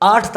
8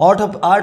8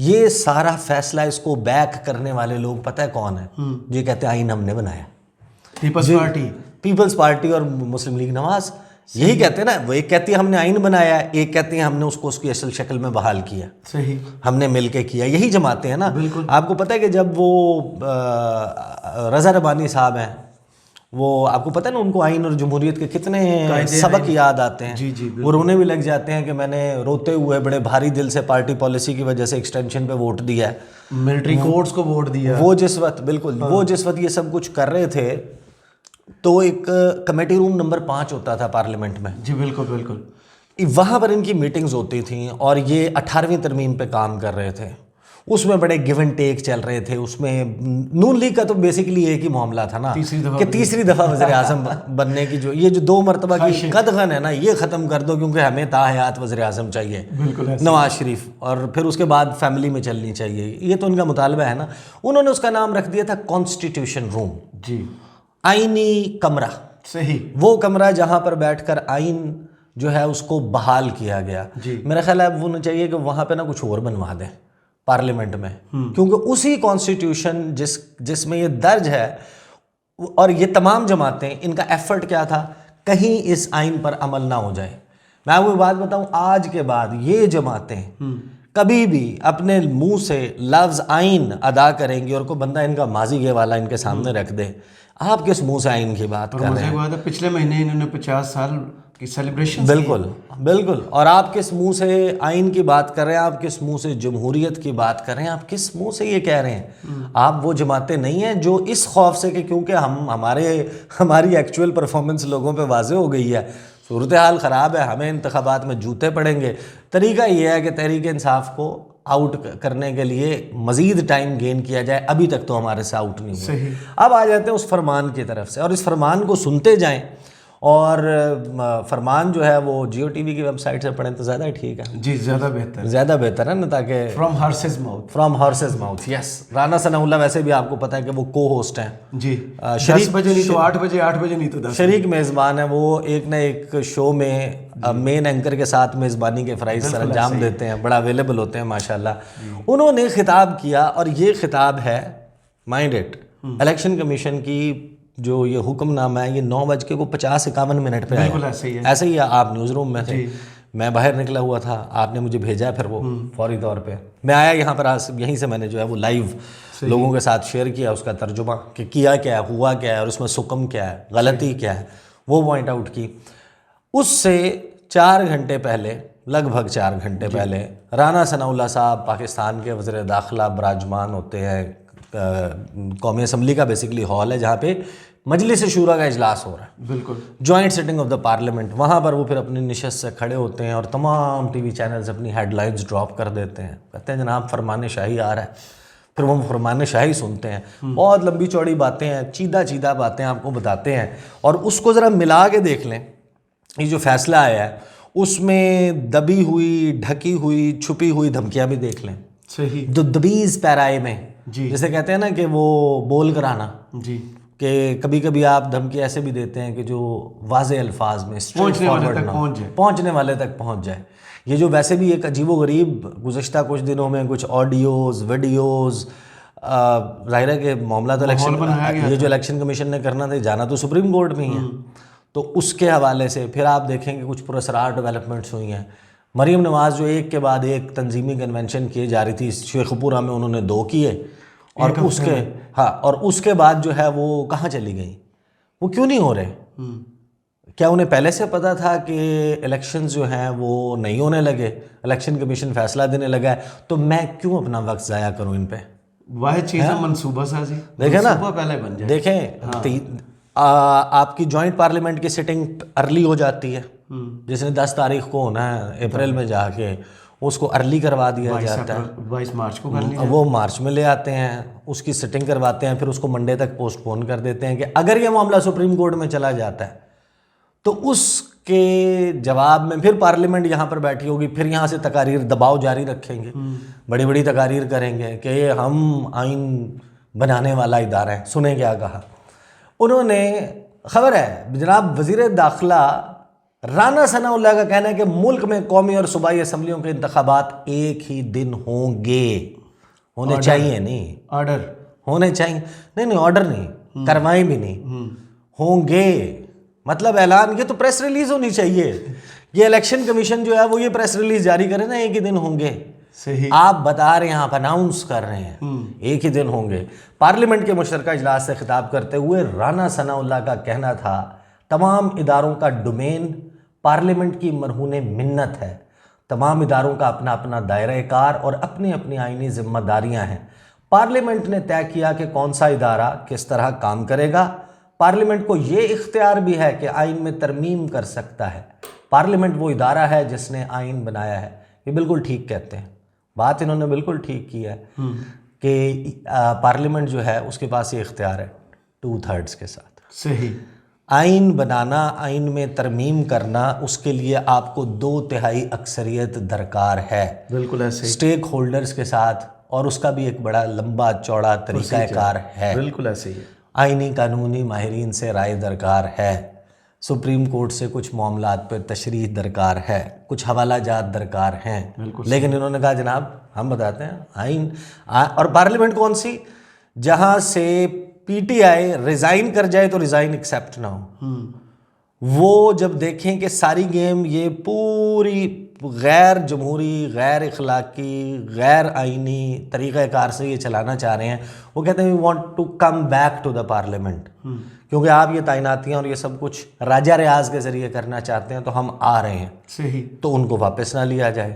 یہ سارا فیصلہ اس کو بیک کرنے والے لوگ پتہ ہے کون ہیں؟ یہ کہتے ہیں آئین ہم نے بنایا. پیپلز پارٹی اور مسلم لیگ نواز یہی کہتے ہیں نا. وہ ایک کہتی ہے ہم نے آئین بنایا ہے, ایک کہتے ہیں ہم نے اس کو اس کی اصل شکل میں بحال کیا, صحیح, ہم نے مل کے کیا. یہی جماعتیں ہیں نا. بالکل. آپ کو پتہ ہے کہ جب وہ رضا ربانی صاحب ہیں, وہ آپ کو پتہ ہے نا ان کو آئین اور جمہوریت کے کتنے سبق یاد آتے ہیں. جی جی, وہ رونے بھی لگ جاتے ہیں کہ میں نے روتے ہوئے بڑے بھاری دل سے پارٹی پالیسی کی وجہ سے ایکسٹینشن پہ ووٹ دیا ہے, ملٹری کورٹس کو ووٹ دیا. وہ جس وقت بالکل وہ جس وقت یہ سب کچھ کر رہے تھے تو ایک کمیٹی روم نمبر 5 ہوتا تھا پارلیمنٹ میں. جی بالکل بالکل. وہاں پر ان کی میٹنگز ہوتی تھیں اور یہ 18ویں ترمیم پہ کام کر رہے تھے. اس میں بڑے گیو اینڈ ٹیک چل رہے تھے. اس میں نون لیگ کا تو بیسیکلی ایک ہی معاملہ تھا نا کہ تیسری دفعہ وزیر اعظم بننے کی جو یہ جو 2 مرتبہ کی قدغن ہے نا, یہ ختم کر دو کیونکہ ہمیں تاحیات وزیر اعظم چاہیے, نواز شریف, اور پھر اس کے بعد فیملی میں چلنی چاہیے. یہ تو ان کا مطالبہ ہے نا. انہوں نے اس کا نام رکھ دیا تھا کانسٹیٹیوشن روم. جی, آئینی کمرہ. صحیح, وہ کمرہ جہاں پر بیٹھ کر آئین جو ہے اس کو بحال کیا گیا. میرا خیال ہے اب انہیں چاہیے کہ وہاں پہ نا کچھ اور بنوا دیں پارلیمنٹ میں, کیونکہ اسی کانسٹیٹیوشن جس میں یہ درج ہے, اور یہ تمام جماعتیں ان کا ایفرٹ کیا تھا کہیں اس آئین پر عمل نہ ہو جائے. میں آپ کو بات بتاؤں, آج کے بعد یہ جماعتیں کبھی بھی اپنے منہ سے لفظ آئین ادا کریں گی اور کوئی بندہ ان کا ماضی یہ والا ان کے سامنے رکھ دے, آپ کس منہ سے آئین کی بات کر رہے ہیں؟ پچھلے مہینے انہوں نے 50 سال کی سیلیبریشن. بالکل بالکل. اور آپ کس منہ سے آئین کی بات کر رہے ہیں, آپ کس منہ سے جمہوریت کی بات کر رہے ہیں, آپ کس منہ سے یہ کہہ رہے ہیں؟ آپ وہ جماعتیں نہیں ہیں جو اس خوف سے کہ کیونکہ ہماری ایکچوئل پرفارمنس لوگوں پہ واضح ہو گئی ہے, صورتحال خراب ہے, ہمیں انتخابات میں جوتے پڑیں گے. طریقہ یہ ہے کہ تحریک انصاف کو آؤٹ کرنے کے لیے مزید ٹائم گین کیا جائے. ابھی تک تو ہمارے سے آؤٹ نہیں ہوئے. اب آ جاتے ہیں اس فرمان کی طرف سے, اور اس فرمان کو سنتے جائیں. اور فرمان جو ہے وہ جیو ٹی وی کی ویب سائٹ سے پڑھیں تو زیادہ ٹھیک ہے. جی, زیادہ بہتر ہے نا, تاکہ فرام ہارسز ماؤتھ. یس, رانا ثناء اللہ ویسے بھی آپ کو پتہ ہے کہ وہ کو ہوسٹ ہیں. جی, 10 بجے نہیں تو 8 بجے, 8 بجے نہیں تو 10. شریک میزبان ہیں وہ, ایک نہ ایک شو میں مین اینکر کے ساتھ میزبانی کے فرائض سر انجام دیتے ہیں, بڑا اویلیبل ہوتے ہیں ماشاءاللہ. انہوں نے خطاب کیا, اور یہ خطاب ہے مائنڈ اٹ, الیکشن کمیشن کی جو یہ حکم نامہ ہے, یہ 9:50-51 پہ آیا. ایسے ہی آپ نیوز روم میں تھے, میں باہر نکلا ہوا تھا, آپ نے مجھے بھیجا, پھر وہ فوری طور پہ میں آیا یہاں پر, یہیں سے میں نے جو ہے وہ لائیو لوگوں کے ساتھ شیئر کیا اس کا ترجمہ کہ کیا کیا ہے, ہوا کیا ہے, اور اس میں سکم کیا ہے, غلطی کیا ہے, وہ پوائنٹ آؤٹ کی. اس سے 4 گھنٹے پہلے, لگ بھگ 4 گھنٹے پہلے, رانا ثناء اللہ صاحب پاکستان کے وزیر داخلہ براجمان ہوتے ہیں. قومی اسمبلی کا بیسیکلی ہال ہے جہاں پہ مجلس شورا کا اجلاس ہو رہا ہے, بالکل joint sitting of the parliament. وہاں پر وہ پھر اپنی نشست سے کھڑے ہوتے ہیں اور تمام ٹی وی چینلز اپنی ہیڈ لائنز ڈراپ کر دیتے ہیں, کہتے ہیں جناب فرمان شاہی آ رہا ہے. پھر وہ فرمان شاہی سنتے ہیں, بہت لمبی چوڑی باتیں ہیں, چیدہ باتیں آپ کو بتاتے ہیں. اور اس کو ذرا ملا کے دیکھ لیں, یہ جو فیصلہ آیا ہے اس میں دبی ہوئی, ڈھکی ہوئی, چھپی ہوئی دھمکیاں بھی دیکھ لیں. صحیح, جو دبیز پیرائے میں, جسے کہتے ہیں نا کہ وہ بول کر آنا, جی, کہ کبھی کبھی آپ دھمکی ایسے بھی دیتے ہیں کہ جو واضح الفاظ میں پہنچنے والے تک پہنچ جائے. یہ جو ویسے بھی ایک عجیب و غریب گزشتہ کچھ دنوں میں کچھ آڈیوز ویڈیوز, ظاہر ہے کہ معاملہ تو الیکشن, یہ جو الیکشن کمیشن نے کرنا تھا, جانا تو سپریم کورٹ میں ہی ہے, تو اس کے حوالے سے پھر آپ دیکھیں کہ کچھ پراسرار ڈیولپمنٹس ہوئی ہیں. مریم نواز جو ایک کے بعد ایک تنظیمی کنونشن کیے جا رہی تھی, شیخ پورہ میں انہوں نے 2 کیے, اور اس کے بعد جو ہے وہ کہاں چلی گئی, وہ کیوں نہیں ہو رہے؟ کیا انہیں پہلے سے پتا تھا کہ الیکشنز جو ہیں وہ نہیں ہونے لگے, الیکشن کمیشن فیصلہ دینے لگا ہے, تو میں کیوں اپنا وقت ضائع کروں ان پہ؟ واحد چیز ہے منصوبہ سازی. دیکھیں نا, پہلے بن جائے. دیکھیں آپ کی جوائنٹ پارلیمنٹ کی سٹنگ ارلی ہو جاتی ہے, جس نے 10 تاریخ کو ہونا ہے اپریل میں جا کے, اس کو ارلی کروا دیا جاتا ہے. 22 مارچ کو وہ مارچ میں لے آتے ہیں, اس کی سٹنگ کرواتے ہیں, پھر اس کو منڈے تک پوسٹ پون کر دیتے ہیں کہ اگر یہ معاملہ سپریم کورٹ میں چلا جاتا ہے تو اس کے جواب میں پھر پارلیمنٹ یہاں پر بیٹھی ہوگی, پھر یہاں سے تقاریر دباؤ جاری رکھیں گے, بڑی بڑی تقاریر کریں گے کہ ہم آئین بنانے والا ادارہ ہے. سنیں کیا کہا انہوں نے, خبر ہے جناب وزیر داخلہ رانا ثناء اللہ کا کہنا ہے کہ ملک میں قومی اور صوبائی اسمبلیوں کے انتخابات ایک ہی دن ہوں گے، ہونے چاہیے نہیں، آرڈر ہونے چاہیے نہیں، آرڈر نہیں، کروائیں بھی نہیں، ہوں گے مطلب اعلان، یہ تو پریس ریلیز ہونی چاہیے، یہ الیکشن کمیشن جو ہے وہ یہ پریس ریلیز جاری کرے نا ایک ہی دن ہوں گے، صحیح آپ بتا رہے ہیں، آپ اناؤنس کر رہے ہیں ایک ہی دن ہوں گے۔ پارلیمنٹ کے مشترکہ اجلاس سے خطاب کرتے ہوئے رانا ثناء اللہ کا کہنا تھا تمام اداروں کا ڈومین پارلیمنٹ کی مرہون منت ہے، تمام اداروں کا اپنا اپنا دائرہ کار اور اپنی اپنی آئینی ذمہ داریاں ہیں، پارلیمنٹ نے طے کیا کہ کون سا ادارہ کس طرح کام کرے گا، پارلیمنٹ کو یہ اختیار بھی ہے کہ آئین میں ترمیم کر سکتا ہے، پارلیمنٹ وہ ادارہ ہے جس نے آئین بنایا ہے۔ یہ بالکل ٹھیک کہتے ہیں، بات انہوں نے بالکل ٹھیک کی ہے کہ پارلیمنٹ جو ہے اس کے پاس یہ اختیار ہے 2/3 کے ساتھ، صحیح، آئین بنانا، آئین میں ترمیم کرنا، اس کے لیے آپ کو 2/3 اکثریت درکار ہے، بالکل ایسے ہی، اسٹیک ہولڈرز کے ساتھ، اور اس کا بھی ایک بڑا لمبا چوڑا طریقہ کار ہے، بالکل ایسے ہی ہے، آئینی قانونی ماہرین سے رائے درکار ہے، سپریم کورٹ سے کچھ معاملات پہ تشریح درکار ہے، کچھ حوالہ جات درکار ہیں، لیکن انہوں نے کہا جناب ہم بتاتے ہیں آئین، اور پارلیمنٹ کون سی، جہاں سے پی ٹی آئی ریزائن کر جائے تو ریزائن ایکسیپٹ نہ ہو، وہ جب دیکھیں کہ ساری گیم یہ پوری غیر جمہوری، غیر اخلاقی، غیر آئینی طریقہ کار سے یہ چلانا چاہ رہے ہیں، وہ کہتے ہیں we want to come back to the parliament, کیونکہ آپ یہ تعیناتیاں اور یہ سب کچھ راجہ ریاض کے ذریعے کرنا چاہتے ہیں تو ہم آ رہے ہیں، صحیح، تو ان کو واپس نہ لیا جائے،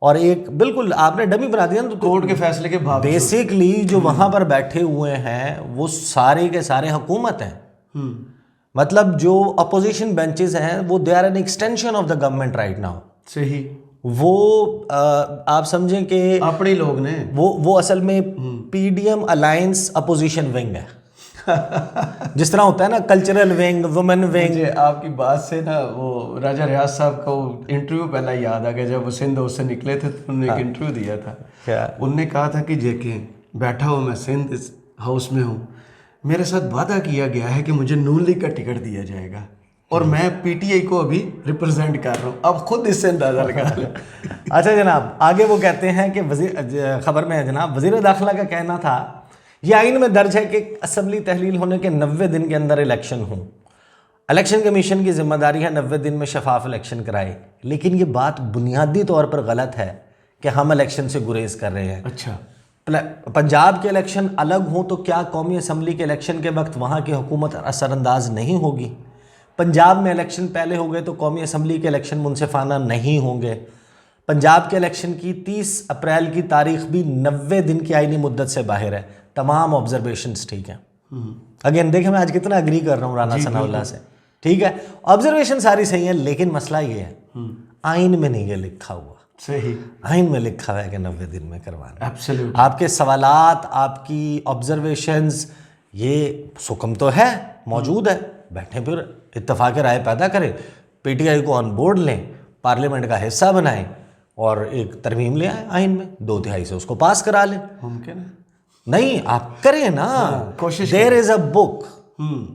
اور ایک بالکل آپ نے ڈمی بنا دیا نا، تو کورٹ کے فیصلے کے باوجود بیسکلی جو وہاں پر بیٹھے ہوئے ہیں وہ سارے کے سارے حکومت ہیں، مطلب جو اپوزیشن بینچز ہیں وہ they are an extension of the government right now, صحیح، وہ آپ سمجھیں کہ اپنے لوگ نے وہ اصل میں P D M alliance opposition wing ہے، جس طرح ہوتا ہے نا کلچرل ونگ، وومن ونگ۔ مجھے آپ کی بات سے نا وہ راجہ ریاض صاحب کو انٹرویو پہلا یاد آ گیا، جب وہ سندھ سے نکلے تھے تو انہوں نے ایک انٹرویو دیا تھا، انہوں نے کہا تھا کہ دیکھیں بیٹھا ہوں میں سندھ ہاؤس میں ہوں، میرے ساتھ وعدہ کیا گیا ہے کہ مجھے نون لیگ کا ٹکٹ دیا جائے گا اور میں پی ٹی آئی کو ابھی ریپرزینٹ کر رہا ہوں، اب خود اس سے اندازہ لگا لیں۔ اچھا جناب، آگے وہ کہتے ہیں کہ خبر میں ہے جناب، وزیر داخلہ کا کہنا تھا یہ آئین میں درج ہے کہ اسمبلی تحلیل ہونے کے 90 دن کے اندر الیکشن ہوں، الیکشن کمیشن کی ذمہ داری ہے 90 دن میں شفاف الیکشن کرائے، لیکن یہ بات بنیادی طور پر غلط ہے کہ ہم الیکشن سے گریز کر رہے ہیں۔ اچھا، پنجاب کے الیکشن الگ ہوں تو کیا قومی اسمبلی کے الیکشن کے وقت وہاں کی حکومت اثر انداز نہیں ہوگی؟ پنجاب میں الیکشن پہلے ہو گئے تو قومی اسمبلی کے الیکشن منصفانہ نہیں ہوں گے؟ پنجاب کے الیکشن کی 30 اپریل کی تاریخ بھی 90 دن کی آئینی مدت سے باہر ہے، تمام آبزرویشنز ٹھیک ہیں۔ اگین دیکھیں میں آج کتنا اگری کر رہا ہوں رانا ثناء اللہ سے، ٹھیک ہے آبزرویشن ساری صحیح ہیں، لیکن مسئلہ یہ ہے آئین میں نہیں یہ لکھا ہوا، صحیح، آئین میں لکھا ہوا ہے کہ 90 دن میں کروانا، ایبسلیوٹ، آپ کے سوالات، آپ کی آبزرویشنز، یہ حکم تو ہے، موجود ہے، بیٹھیں پھر اتفاق رائے پیدا کریں، پی ٹی آئی کو آن بورڈ لیں، پارلیمنٹ کا حصہ بنائیں اور ایک ترمیم لے آئیں آئین میں، 2/3 سے اس کو پاس کرا لیں۔ ممکن ہے، نہیں آپ کریں نا، کوشش دیر از اے بک،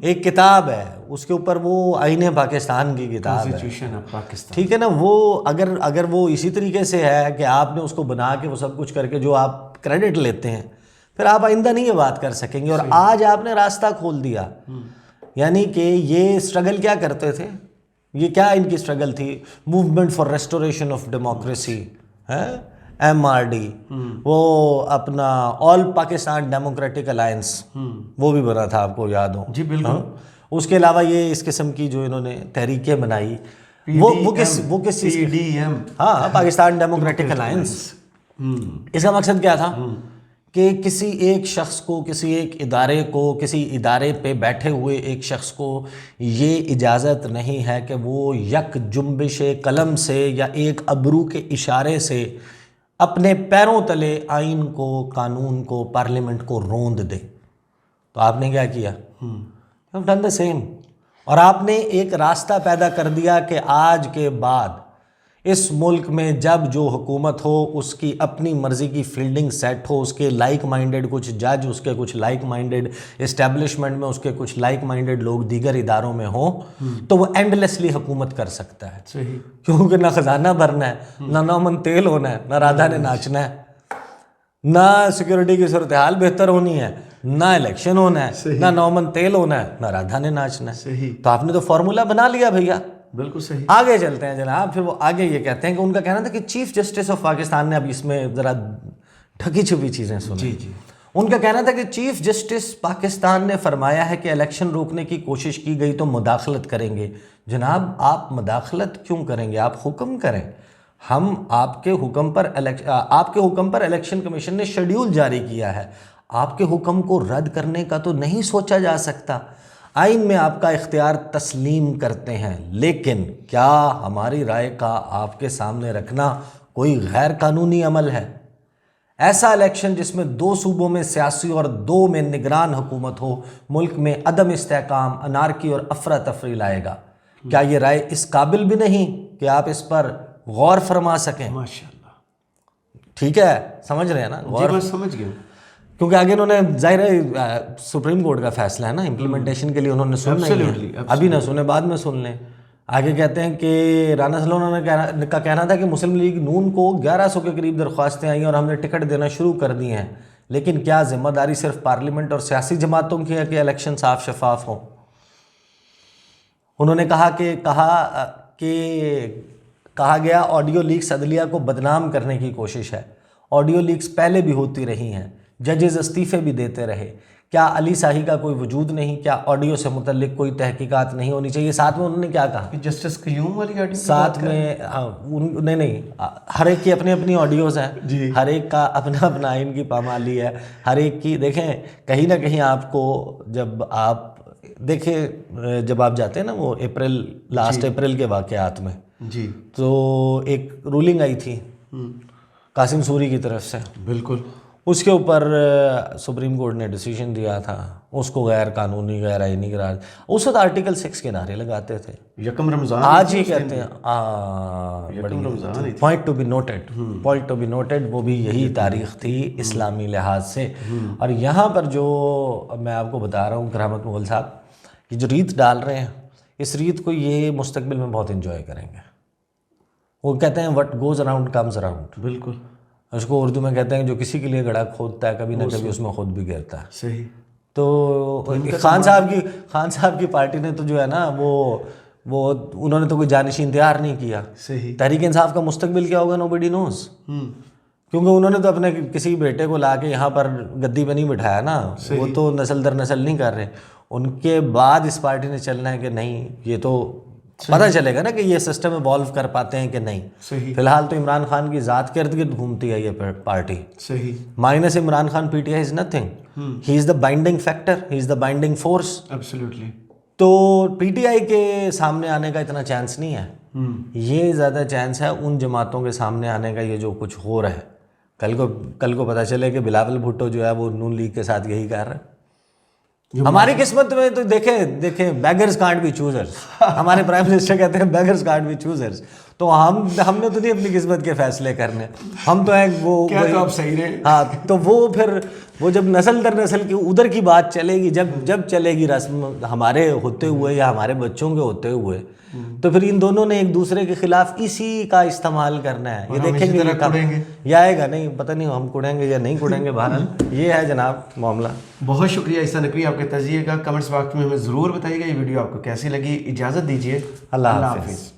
ایک کتاب ہے اس کے اوپر، وہ آئین پاکستان کی کتاب ہے، کانسٹیٹیوشن آف پاکستان، ٹھیک ہے نا، وہ اگر وہ اسی طریقے سے ہے کہ آپ نے اس کو بنا کے وہ سب کچھ کر کے جو آپ کریڈٹ لیتے ہیں، پھر آپ آئندہ نہیں یہ بات کر سکیں گے، اور آج آپ نے راستہ کھول دیا، یعنی کہ یہ اسٹرگل کیا کرتے تھے، یہ کیا ان کی اسٹرگل تھی، movement for restoration of democracy, M R D, وہ اپنا آل پاکستان ڈیموکریٹک الائنس، وہ بھی بنا تھا آپ کو یاد ہو، جی بالکل، اس کے علاوہ یہ اس قسم کی جو انہوں نے تحریکیں بنائی، وہ کس چیز کی؟ PDM، ہاں پاکستان ڈیموکریٹک الائنس، اس کا مقصد کیا تھا کہ کسی ایک شخص کو، کسی ایک ادارے کو، کسی ادارے پہ بیٹھے ہوئے ایک شخص کو یہ اجازت نہیں ہے کہ وہ یک جنبش قلم سے یا ایک ابرو کے اشارے سے اپنے پیروں تلے آئین کو، قانون کو، پارلیمنٹ کو روند دے۔ تو آپ نے کیا کیا؟ ڈن دا سیم، اور آپ نے ایک راستہ پیدا کر دیا کہ آج کے بعد اس ملک میں جب جو حکومت ہو اس کی اپنی مرضی کی فیلڈنگ سیٹ ہو، اس کے لائک مائنڈڈ کچھ جج، اس کے کچھ لائک مائنڈڈ اسٹیبلشمنٹ میں اس کے کچھ لائک مائنڈڈ لوگ دیگر اداروں میں ہوں، تو وہ اینڈلیسلی حکومت کر سکتا ہے. صحیح. کیونکہ نہ خزانہ بھرنا ہے، نہ نومن تیل ہونا ہے، نہ رادھا نے ناچنا ہے، نہ سیکورٹی کی صورتحال بہتر ہونی ہے، نہ الیکشن ہونا ہے، نہ نومن تیل ہونا ہے، نہ رادھا نے ناچنا ہے. صحیح. تو آپ نے تو فارمولا بنا لیا بھیا. بالکل صحیح. آگے چلتے ہیں جناب. پھر وہ آگے یہ کہتے ہیں کہ ان کا کہنا تھا کہ چیف جسٹس آف پاکستان نے، اب اس میں ذرا ڈھکی چھپی چیزیں سنیں. جی. ان کا کہنا تھا کہ چیف جسٹس پاکستان نے فرمایا ہے کہ الیکشن روکنے کی کوشش کی گئی تو مداخلت کریں گے. جناب آپ مداخلت کیوں کریں گے؟ آپ حکم کریں. ہم آپ کے حکم پر الیکشن کمیشن نے شیڈیول جاری کیا ہے. آپ کے حکم کو رد کرنے کا تو نہیں سوچا جا سکتا. آئین میں آپ کا اختیار تسلیم کرتے ہیں، لیکن کیا ہماری رائے کا آپ کے سامنے رکھنا کوئی غیر قانونی عمل ہے؟ ایسا الیکشن جس میں 2 صوبوں میں سیاسی اور 2 میں نگران حکومت ہو، ملک میں عدم استحکام، انارکی اور افراتفری لائے گا. کیا یہ رائے اس قابل بھی نہیں کہ آپ اس پر غور فرما سکیں؟ ماشاءاللہ. ٹھیک ہے، سمجھ رہے ہیں نا؟ جی میں سمجھ گیا. کیونکہ آگے انہوں نے ظاہر ہے سپریم کورٹ کا فیصلہ ہے نا، امپلیمنٹیشن کے لیے انہوں نے سننا ہی ہے. ابھی نہ سنیں، بعد میں سن لیں. آگے کہتے ہیں کہ رانا سلونا کا کہنا تھا کہ مسلم لیگ نون کو 1100 کے قریب درخواستیں آئیں اور ہم نے ٹکٹ دینا شروع کر دی ہیں، لیکن کیا ذمہ داری صرف پارلیمنٹ اور سیاسی جماعتوں کی ہے کہ الیکشن صاف شفاف ہوں؟ انہوں نے کہا گیا آڈیو لیکس عدلیہ کو بدنام کرنے کی کوشش ہے. آڈیو لیکس پہلے بھی ہوتی رہی ہیں، ججز استعفے بھی دیتے رہے. کیا علی شاہی کا کوئی وجود نہیں؟ کیا آڈیو سے متعلق کوئی تحقیقات نہیں ہونی چاہیے؟ ساتھ میں انہوں نے کیا کہا؟ جسٹس قیوم والی آڈیو ساتھ میں نہیں، ہر ایک کی اپنی اپنی آڈیوز ہیں جی. ہر ایک کا اپنا اپنا آئین کی پامالی ہے. ہر ایک کی دیکھیں کہیں نہ کہیں آپ کو جب آپ جاتے ہیں نا وہ لاسٹ اپریل کے واقعات میں جی، تو ایک رولنگ آئی تھی قاسم سوری کی طرف سے. بالکل. اس کے اوپر سپریم کورٹ نے ڈیسیجن دیا تھا، اس کو غیر قانونی غیر آئینی قرار. اس وقت آرٹیکل 6 کے نعرے لگاتے تھے. یکم رمضان آج ہی کہتے ہیں پوائنٹ ٹو بی نوٹڈ. وہ بھی یہی تاریخ تھی اسلامی لحاظ سے. اور یہاں پر جو میں آپ کو بتا رہا ہوں کرامت مغل صاحب، یہ جو ریت ڈال رہے ہیں، اس ریت کو یہ مستقبل میں بہت انجوائے کریں گے. وہ کہتے ہیں what goes around comes around. بالکل. اس کو اردو میں کہتے ہیں جو کسی کے لیے گڑھا کھودتا ہے کبھی نہ کبھی اس میں خود بھی گرتا ہے. صحیح. تو خان صاحب کی پارٹی نے تو جو ہے نا وہ انہوں نے تو کوئی جانشین تیار نہیں کیا. صحیح. تحریک انصاف کا مستقبل کیا ہوگا نوبڈی نوز. کیونکہ انہوں نے تو اپنے کسی بیٹے کو لا کے یہاں پر گدی پہ نہیں بٹھایا نا. وہ تو نسل در نسل نہیں کر رہے. ان کے بعد اس پارٹی نے چلنا ہے کہ نہیں، یہ تو پتہ چلے گا نا کہ یہ سسٹم ایوالو کر پاتے ہیں کہ نہیں. صحیح. فی الحال تو عمران خان کی ذات کے ارد گرد گھومتی ہے یہ پارٹی. صحیح. Minus Imran Khan P T I is nothing. He is the binding factor, he is the binding force. Absolutely. تو پی ٹی آئی کے سامنے آنے کا اتنا چانس نہیں ہے. یہ زیادہ چانس ہے ان جماعتوں کے سامنے آنے کا یہ جو کچھ ہو رہا ہے. کل کو پتہ چلے کہ بلاول بھٹو جو ہے وہ نون لیگ کے ساتھ یہی کر رہا ہے. ہماری قسمت میں تو دیکھیں بیگرز کانٹ بی چوزرز. ہمارے پرائم منسٹر کہتے ہیں بیگرز کانٹ بی چوزرز. تو ہم نے تو نہیں اپنی قسمت کے فیصلے کرنے. ہم تو ہیں وہ آپ صحیح رہے. ہاں، تو وہ جب نسل در نسل کی ادھر کی بات چلے گی، جب چلے گی رسم ہمارے ہوتے ہوئے یا ہمارے بچوں کے ہوتے ہوئے، تو پھر ان دونوں نے ایک دوسرے کے خلاف اسی کا استعمال کرنا ہے. یہ دیکھیں گے یا آئے گا نہیں، پتہ نہیں ہم کڑیں گے یا نہیں کڑیں گے. بہرحال یہ ہے جناب معاملہ. بہت شکریہ عیسیٰ نقوی آپ کے تجزیے کا. کمنٹس باکس میں ہمیں ضرور بتائیے گا یہ ویڈیو آپ کو کیسی لگی. اجازت دیجیے. اللہ حافظ.